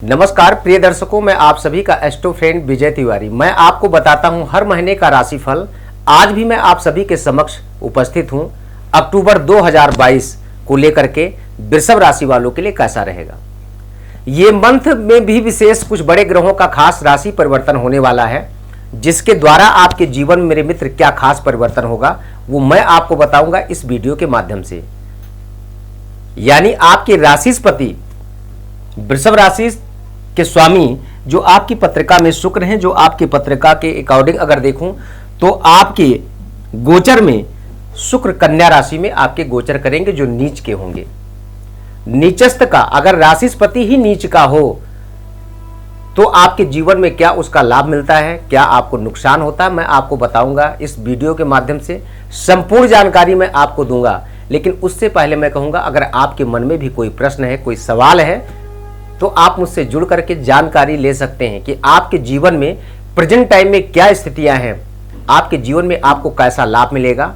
नमस्कार प्रिय दर्शकों, मैं आप सभी का एस्ट्रो फ्रेंड विजय तिवारी। मैं आपको बताता हूं हर महीने का राशिफल। आज भी मैं आप सभी के समक्ष उपस्थित हूं। अक्टूबर 2022 को लेकर के वृषभ राशि वालों के लिए कैसा रहेगा। ये मंथ में भी विशेष कुछ बड़े ग्रहों का खास राशि परिवर्तन होने वाला है, जिसके द्वारा आपके जीवन में मेरे मित्र क्या खास परिवर्तन होगा वो मैं आपको बताऊंगा इस वीडियो के माध्यम से। यानी आपके राशिस्पति वृषभ राशि के स्वामी जो आपकी पत्रिका में शुक्र हैं, जो आपकी पत्रिका के अकॉर्डिंग अगर देखूं तो आपके गोचर में शुक्र कन्या राशि में आपके गोचर करेंगे, जो नीच के होंगे। नीचस्थ का अगर राशिस्पति ही नीच का हो तो आपके जीवन में क्या उसका लाभ मिलता है, क्या आपको नुकसान होता है, मैं आपको बताऊंगा इस वीडियो के माध्यम से। संपूर्ण जानकारी मैं आपको दूंगा, लेकिन उससे पहले मैं कहूंगा अगर आपके मन में भी कोई प्रश्न है, कोई सवाल है, तो आप मुझसे जुड़ करके जानकारी ले सकते हैं कि आपके जीवन में प्रेजेंट टाइम में क्या स्थितियां हैं, आपके जीवन में आपको कैसा लाभ मिलेगा,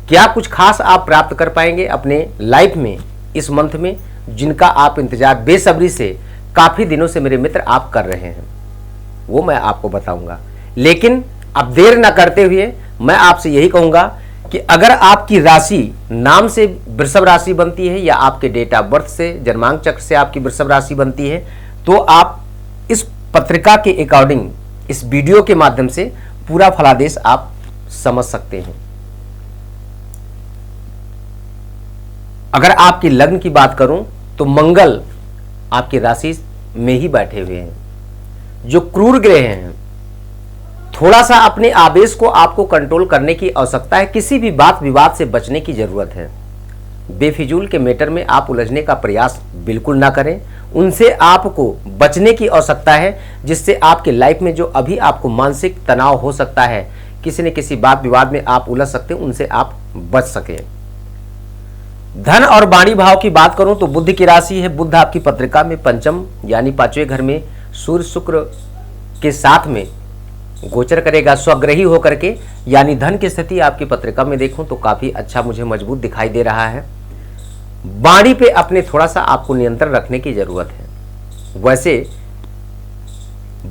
क्या कुछ खास आप प्राप्त कर पाएंगे अपने लाइफ में इस मंथ में, जिनका आप इंतजार बेसब्री से काफी दिनों से मेरे मित्र आप कर रहे हैं, वो मैं आपको बताऊंगा। लेकिन अब देर ना करते हुए मैं आपसे यही कहूंगा कि अगर आपकी राशि नाम से वृषभ राशि बनती है या आपके डेट ऑफ बर्थ से जन्मांक चक्र से आपकी वृषभ राशि बनती है, तो आप इस पत्रिका के अकॉर्डिंग इस वीडियो के माध्यम से पूरा फलादेश आप समझ सकते हैं। अगर आपकी लग्न की बात करूं तो मंगल आपकी राशि में ही बैठे हुए हैं, जो क्रूर ग्रह हैं। थोड़ा सा अपने आवेश को आपको कंट्रोल करने की आवश्यकता है, किसी भी बात विवाद से बचने की जरूरत है। बेफिजूल के मैटर में आप उलझने का प्रयास बिल्कुल ना करें, उनसे आपको बचने की आवश्यकता है, जिससे आपके लाइफ में जो अभी आपको मानसिक तनाव हो सकता है, किसी न किसी बात विवाद में आप उलझ सकते हैं, उनसे आप बच सके। धन और वाणी भाव की बात करूं तो बुध की राशि है। बुध आपकी पत्रिका में पंचम यानी पांचवें घर में सूर्य शुक्र के साथ में गोचर करेगा स्वग्रही होकर के, यानी धन की स्थिति आपकी पत्रिका में देखूं तो काफी अच्छा मुझे मजबूत दिखाई दे रहा है। वाणी पे अपने थोड़ा सा आपको नियंत्रण रखने की जरूरत है। वैसे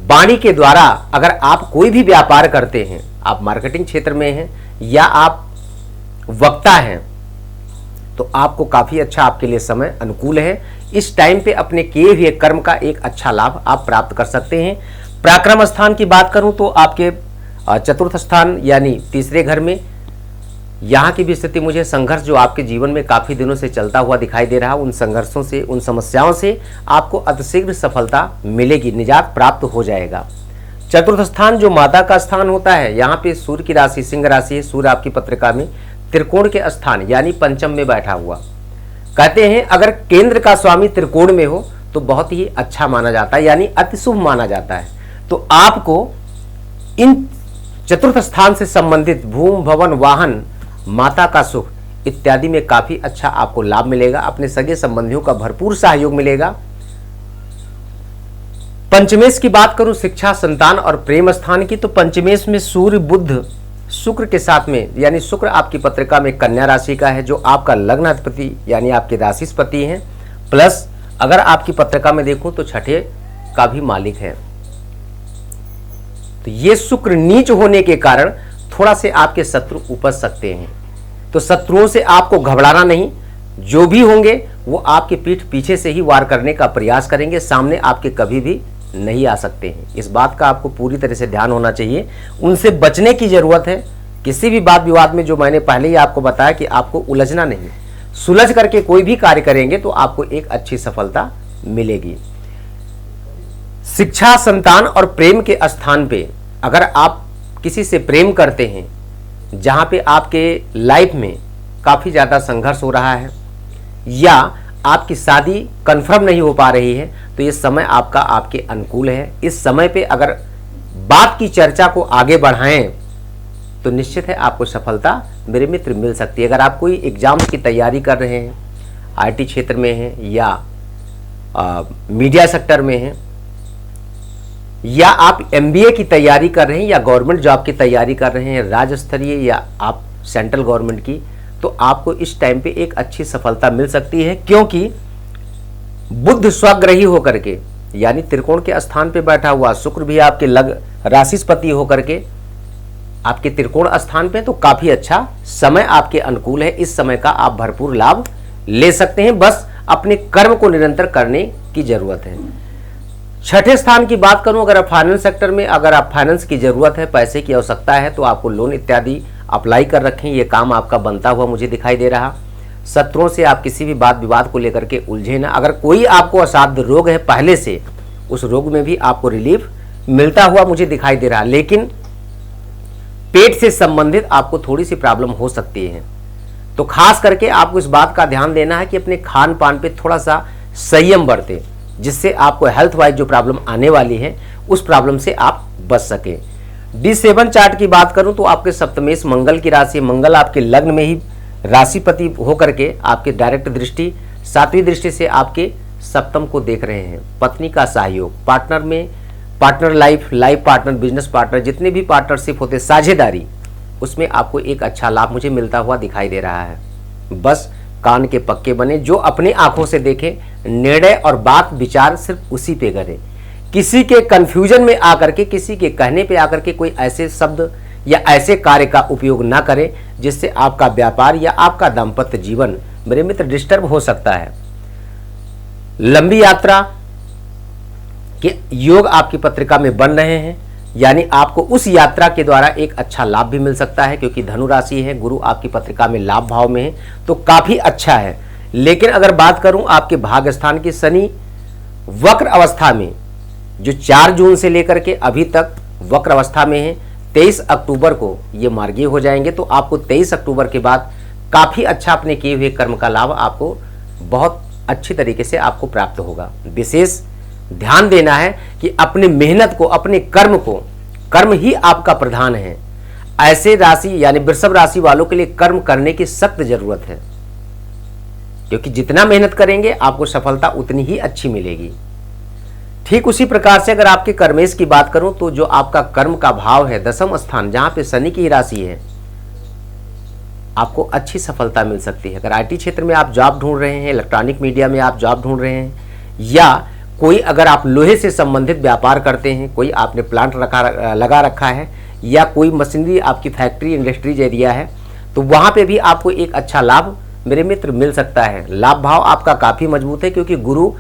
वाणी के द्वारा अगर आप कोई भी व्यापार करते हैं, आप मार्केटिंग क्षेत्र में हैं या आप वक्ता हैं, तो आपको काफी अच्छा आपके लिए समय अनुकूल है। इस टाइम पे अपने किए हुए कर्म का एक अच्छा लाभ आप प्राप्त कर सकते हैं। पराक्रम स्थान की बात करूं तो आपके चतुर्थ स्थान यानी तीसरे घर में, यहां की भी स्थिति मुझे संघर्ष जो आपके जीवन में काफी दिनों से चलता हुआ दिखाई दे रहा, उन संघर्षों से, उन समस्याओं से आपको अतिशीघ्र सफलता मिलेगी, निजात प्राप्त हो जाएगा। चतुर्थ स्थान जो माता का स्थान होता है, यहाँ पे सूर्य की राशि सिंह राशि है। सूर्य आपकी पत्रिका में त्रिकोण के स्थान यानी पंचम में बैठा हुआ। कहते हैं अगर केंद्र का स्वामी त्रिकोण में हो तो बहुत ही अच्छा माना जाता है, यानी अति शुभ माना जाता है। तो आपको इन चतुर्थ स्थान से संबंधित भूमि भवन वाहन माता का सुख इत्यादि में काफी अच्छा आपको लाभ मिलेगा। अपने सगे संबंधियों का भरपूर सहयोग मिलेगा। पंचमेश की बात करूं शिक्षा संतान और प्रेम स्थान की, तो पंचमेश में सूर्य बुध शुक्र के साथ में, यानी शुक्र आपकी पत्रिका में कन्या राशि का है, जो आपका लग्नाधिपति यानी आपके राशिस्पति हैं, प्लस अगर आपकी पत्रिका में देखूं तो छठे का भी मालिक है। तो ये शुक्र नीच होने के कारण थोड़ा से आपके शत्रु उपज सकते हैं, तो शत्रुओं से आपको घबराना नहीं। जो भी होंगे वो आपके पीठ पीछे से ही वार करने का प्रयास करेंगे, सामने आपके कभी भी नहीं आ सकते हैं। इस बात का आपको पूरी तरह से ध्यान होना चाहिए, उनसे बचने की जरूरत है। किसी भी बात विवाद में, जो मैंने पहले ही आपको बताया कि आपको उलझना नहीं, सुलझ करके कोई भी कार्य करेंगे तो आपको एक अच्छी सफलता मिलेगी। शिक्षा संतान और प्रेम के स्थान पे अगर आप किसी से प्रेम करते हैं, जहां पे आपके लाइफ में काफी ज्यादा संघर्ष हो रहा है या आपकी शादी कंफर्म नहीं हो पा रही है, तो ये समय आपका आपके अनुकूल है। इस समय पे अगर बात की चर्चा को आगे बढ़ाएं तो निश्चित है आपको सफलता मेरे मित्र मिल सकती है। अगर आप कोई एग्जाम्स की तैयारी कर रहे हैं, आईटी क्षेत्र में हैं या मीडिया सेक्टर में हैं, या आप एमबीए की तैयारी कर रहे हैं या गवर्नमेंट जॉब की तैयारी कर रहे हैं, राज्य स्तरीय या आप सेंट्रल गवर्नमेंट की, तो आपको इस टाइम पे एक अच्छी सफलता मिल सकती है। क्योंकि बुध स्वग्रही होकर के यानी त्रिकोण के स्थान पे बैठा हुआ शुक्र भी आपके लग राशिपति होकर के आपके त्रिकोण स्थान पे, तो काफी अच्छा समय आपके अनुकूल है। इस समय का आप भरपूर लाभ ले सकते हैं, बस अपने कर्म को निरंतर करने की जरूरत है। छठे स्थान की बात करूं, अगर आप फाइनेंस सेक्टर में अगर आप फाइनेंस की जरूरत है, पैसे की आवश्यकता है, तो आपको लोन इत्यादि अप्लाई कर रखें, ये काम आपका बनता हुआ मुझे दिखाई दे रहा। शत्रुओं से आप किसी भी बात विवाद को लेकर के उलझे ना। अगर कोई आपको असाध्य रोग है पहले से, उस रोग में भी आपको रिलीफ मिलता हुआ मुझे दिखाई दे रहा, लेकिन पेट से संबंधित आपको थोड़ी सी प्रॉब्लम हो सकती है। तो खास करके आपको इस बात का ध्यान देना है कि अपने खान पान पे थोड़ा सा संयम बरतें, जिससे आपको हेल्थ वाइज जो प्रॉब्लम आने वाली है उस प्रॉब्लम से आप बच सकें। D7 चार्ट की बात करूं तो आपके सप्तमेश मंगल की राशि, मंगल आपके लग्न में ही राशिपति होकर के आपके डायरेक्ट दृष्टि 7वीं दृष्टि से आपके सप्तम को देख रहे हैं। पत्नी का सहयोग, पार्टनर में partner life partner, business partner, जितने भी पार्टनरशिप होते, साझेदारी, उसमें आपको एक अच्छा लाभ मुझे मिलता हुआ दिखाई दे रहा है। बस कान के पक्के बने, जो अपनी आंखों से देखें, निर्णय और बात विचार सिर्फ उसी पे करें। किसी के कंफ्यूजन में आकर के, किसी के कहने पे आकर के कोई ऐसे शब्द या ऐसे कार्य का उपयोग ना करें जिससे आपका व्यापार या आपका दाम्पत्य जीवन मेरे मित्र डिस्टर्ब हो सकता है। लंबी यात्रा के योग आपकी पत्रिका में बन रहे हैं, यानी आपको उस यात्रा के द्वारा एक अच्छा लाभ भी मिल सकता है, क्योंकि धनु राशि है, गुरु आपकी पत्रिका में लाभ भाव में है, तो काफी अच्छा है। लेकिन अगर बात करूं आपके भाग्य स्थान की, शनि वक्र अवस्था में जो 4 जून से लेकर के अभी तक वक्र अवस्था में है, 23 अक्टूबर को ये मार्गीय हो जाएंगे, तो आपको 23 अक्टूबर के बाद काफी अच्छा अपने किए हुए कर्म का लाभ आपको बहुत अच्छी तरीके से आपको प्राप्त होगा। विशेष ध्यान देना है कि अपनी मेहनत को, अपने कर्म को, कर्म ही आपका प्रधान है। ऐसे राशि यानी वृषभ राशि वालों के लिए कर्म करने की सख्त जरूरत है, क्योंकि जितना मेहनत करेंगे आपको सफलता उतनी ही अच्छी मिलेगी। ठीक उसी प्रकार से अगर आपके कर्मेश की बात करूं तो जो आपका कर्म का भाव है, दशम स्थान, जहां पे शनि की राशि है, आपको अच्छी सफलता मिल सकती है। अगर आईटी क्षेत्र में आप जॉब ढूंढ रहे हैं, इलेक्ट्रॉनिक मीडिया में आप जॉब ढूंढ रहे हैं, या कोई अगर आप लोहे से संबंधित व्यापार करते हैं, कोई आपने प्लांट लगा रखा है, या कोई मशीनरी आपकी फैक्ट्री इंडस्ट्रीज एरिया है, तो वहां पे भी आपको एक अच्छा लाभ मेरे मित्र मिल सकता है। लाभ भाव आपका काफी मजबूत है, क्योंकि गुरु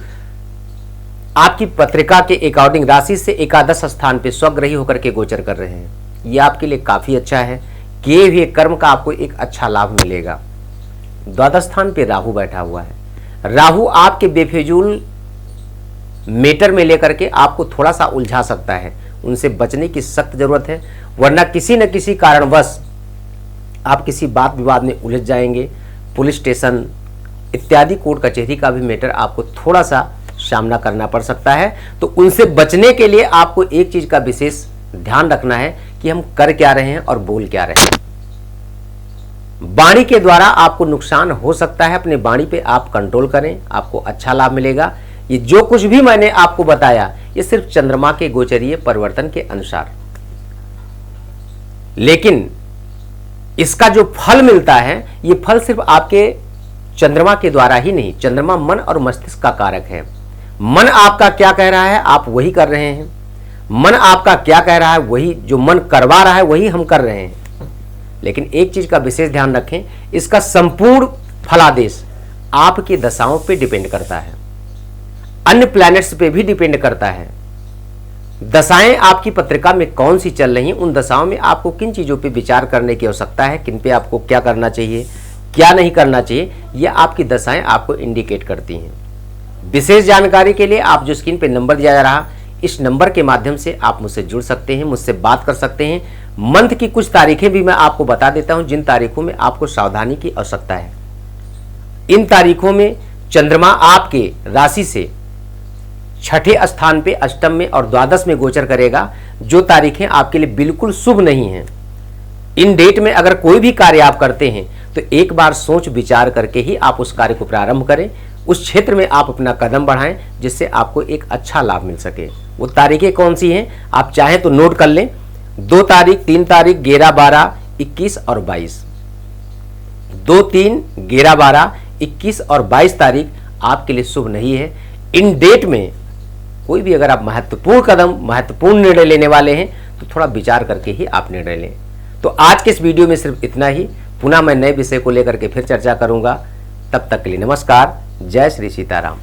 आपकी पत्रिका के अकॉर्डिंग राशि से एकादश स्थान पे स्वग्रही होकर के गोचर कर रहे हैं। ये आपके लिए काफी अच्छा है, किए हुए कर्म का आपको एक अच्छा लाभ मिलेगा। द्वादश स्थान पे राहु बैठा हुआ है। राहु आपके बेफिजूल मेटर में लेकर के आपको थोड़ा सा उलझा सकता है, उनसे बचने की सख्त जरूरत है, वरना किसी न किसी कारणवश आप किसी बात विवाद में उलझ जाएंगे। पुलिस स्टेशन इत्यादि कोर्ट कचहरी का भी मैटर आपको थोड़ा सा सामना करना पड़ सकता है। तो उनसे बचने के लिए आपको एक चीज का विशेष ध्यान रखना है कि हम कर क्या रहे हैं और बोल क्या रहे हैं। वाणी के द्वारा आपको नुकसान हो सकता है, अपने वाणी पे आप कंट्रोल करें, आपको अच्छा लाभ मिलेगा। ये जो कुछ भी मैंने आपको बताया ये सिर्फ चंद्रमा के गोचरीय परिवर्तन के अनुसार, लेकिन इसका जो फल मिलता है ये फल सिर्फ आपके चंद्रमा के द्वारा ही नहीं, चंद्रमा मन और मस्तिष्क का कारक है। मन आपका क्या कह रहा है आप वही कर रहे हैं, मन आपका क्या कह रहा है वही, जो मन करवा रहा है वही हम कर रहे हैं। लेकिन एक चीज का विशेष ध्यान रखें, इसका संपूर्ण फलादेश आपकी दशाओं पे डिपेंड करता है, अन्य प्लैनेट्स पे भी डिपेंड करता है। दशाएं आपकी पत्रिका में कौन सी चल रही हैं, उन दशाओं में आपको किन चीजों पे विचार करने की आवश्यकता है, किन पे आपको क्या करना चाहिए, क्या नहीं करना चाहिए, यह आपकी दशाएं आपको इंडिकेट करती हैं। विशेष जानकारी के लिए आप जो स्क्रीन पे नंबर दिया जा रहा, इस नंबर के माध्यम से आप मुझसे जुड़ सकते हैं, मुझसे बात कर सकते हैं। मंथ की कुछ तारीखें भी मैं आपको बता देता हूं, जिन तारीखों में आपको सावधानी की आवश्यकता है। इन तारीखों में चंद्रमा आपके राशि से छठे स्थान पे, अष्टम में और द्वादश में गोचर करेगा, जो तारीखें आपके लिए बिल्कुल शुभ नहीं हैं। इन डेट में अगर कोई भी कार्य आप करते हैं तो एक बार सोच विचार करके ही आप उस कार्य को प्रारंभ करें, उस क्षेत्र में आप अपना कदम बढ़ाएं, जिससे आपको एक अच्छा लाभ मिल सके। वो तारीखें कौन सी हैं आप चाहें तो नोट कर लें। 2 तारीख, 3 तारीख, 11, 12, 21 और 22। 2, 3, 11, 12, 21 और 22 तारीख आपके लिए शुभ नहीं है। इन डेट में कोई भी अगर आप महत्वपूर्ण निर्णय लेने वाले हैं तो थोड़ा विचार करके ही आप निर्णय लें। तो आज के इस वीडियो में सिर्फ इतना ही। पुनः मैं नए विषय को लेकर के फिर चर्चा करूंगा। तब तक के लिए नमस्कार। जय श्री सीताराम।